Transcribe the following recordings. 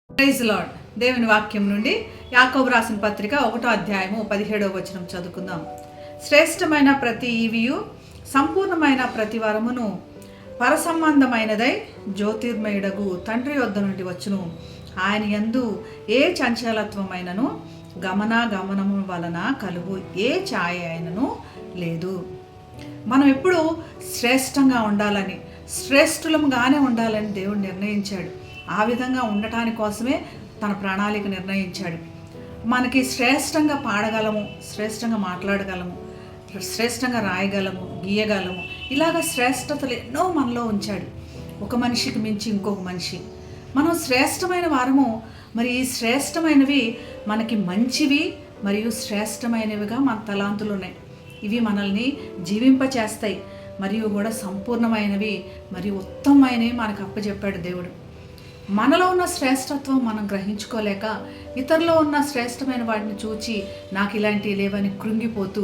Praise lord. దేవుని వాక్యం నుండి యాకోబు రాసిన పత్రిక 1వ అధ్యాయము 17వ వచనం చదువుకుందాం. శ్రేష్టమైన ప్రతి ఈవియు సంపూర్ణమైన ప్రతి వరమును పరసంబంధమైనదై జ్యోతిర్మయుడగు తండ్రి వద్ద నుండి వచ్చును. ఆయన యందు ఏ చంచలత్వమైనను గమనము వలన కలుగు ఏ ఛాయ అయినను లేదు. మనం ఎప్పుడు శ్రేష్టంగా ఉండాలని, శ్రేష్ఠులంగానే ఉండాలని దేవుడు నిర్ణయించాడు. ఆ విధంగా ఉండటాని కోసమే తన ప్రణాళిక నిర్ణయించాడు. మనకి శ్రేష్టంగా పాడగలము, శ్రేష్టంగా మాట్లాడగలము, శ్రేష్టంగా రాయగలము, గీయగలము. ఇలాగ శ్రేష్టతలు ఎన్నో మనలో ఉంచాడు. ఒక మనిషికి మించి ఇంకొక మనిషి. మనం శ్రేష్టమైన వారము. మరి ఈ శ్రేష్టమైనవి మనకి మంచివి మరియు శ్రేష్టమైనవిగా మన తలాంతులు ఉన్నాయి. ఇవి మనల్ని జీవింపచేస్తాయి మరియు కూడా సంపూర్ణమైనవి మరియు ఉత్తమమైనవి మనకు అప్పచెప్పాడు దేవుడు. మనలో ఉన్న శ్రేష్టత్వం మనం గ్రహించుకోలేక ఇతరులో ఉన్న శ్రేష్టమైన వాటిని చూచి నాకు ఇలాంటివి లేవని కృంగిపోతూ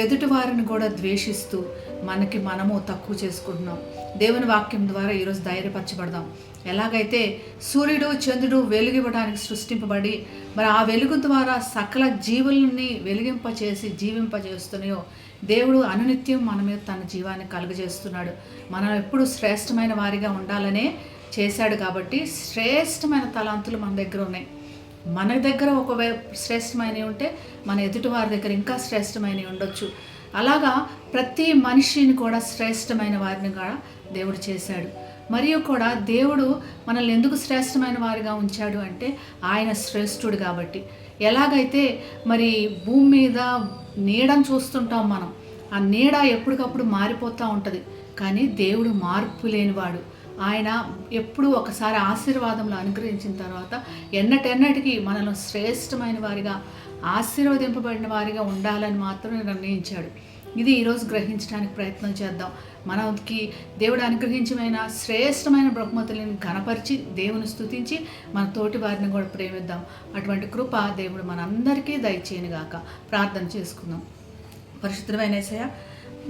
ఎదుటి వారిని కూడా ద్వేషిస్తూ మనము తక్కువ చేసుకుంటున్నాం. దేవుని వాక్యం ద్వారా ఈరోజు ధైర్యపరచబడదాం. ఎలాగైతే సూర్యుడు చంద్రుడు వెలుగివ్వడానికి సృష్టింపబడి మరి ఆ వెలుగు ద్వారా సకల జీవుల్ని వెలిగింపచేసి జీవింపజేస్తున్నాయో దేవుడు అనునిత్యం మన మీద తన జీవాన్ని కలుగజేస్తున్నాడు. మనం ఎప్పుడు శ్రేష్టమైన వారిగా ఉండాలనే చేశాడు. కాబట్టి శ్రేష్టమైన తలాంతులు మన దగ్గర ఉన్నాయి. మన దగ్గర ఒక శ్రేష్టమైనవి ఉంటే మన ఎదుటి వారి దగ్గర ఇంకా శ్రేష్టమైనవి ఉండొచ్చు. అలాగా ప్రతి మనిషిని కూడా శ్రేష్టమైన వారిని కూడా దేవుడు చేశాడు. మరియు కూడా దేవుడు మనల్ని ఎందుకు శ్రేష్టమైన వారిగా ఉంచాడు అంటే ఆయన శ్రేష్ఠుడు కాబట్టి. ఎలాగైతే మరి భూమి మీద నీడను చూస్తుంటాం మనం, ఆ నీడ ఎప్పటికప్పుడు మారిపోతూ ఉంటుంది. కానీ దేవుడు మార్పు లేనివాడు. ఆయన ఎప్పుడూ ఒకసారి ఆశీర్వాదంలో అనుగ్రహించిన తర్వాత ఎన్నటెన్నటికీ మనలో శ్రేష్టమైన వారిగా, ఆశీర్వదింపబడిన వారిగా ఉండాలని మాత్రమే నిర్ణయించాడు. ఇది ఈరోజు గ్రహించడానికి ప్రయత్నం చేద్దాం. మనకి దేవుడు అనుగ్రహించమైన శ్రేష్టమైన బహుమతులను ఘనపరిచి దేవుని స్తుతించి మన తోటి వారిని కూడా ప్రేమిద్దాం. అటువంటి కృప దేవుడు మనందరికీ దయచేయనుగాక. ప్రార్థన చేసుకుందాం. పరిశుద్ధమైన యేసయ్య,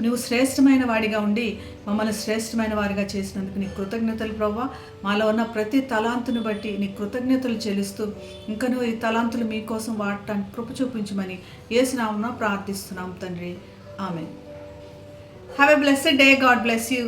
నువ్వు శ్రేష్టమైన వాడిగా ఉండి మమ్మల్ని శ్రేష్టమైన వారిగా చేసినందుకు నీ కృతజ్ఞతలు ప్రభువా. మాలో ఉన్న ప్రతి తలాంతుని బట్టి నీ కృతజ్ఞతలు చెల్లిస్తూ ఇంకా నువ్వు ఈ తలాంతులు మీకోసం వాడటానికి కృప చూపించమని యేసు నామమున ప్రార్థిస్తున్నాం తండ్రి. Amen. Have a blessed day. God bless you.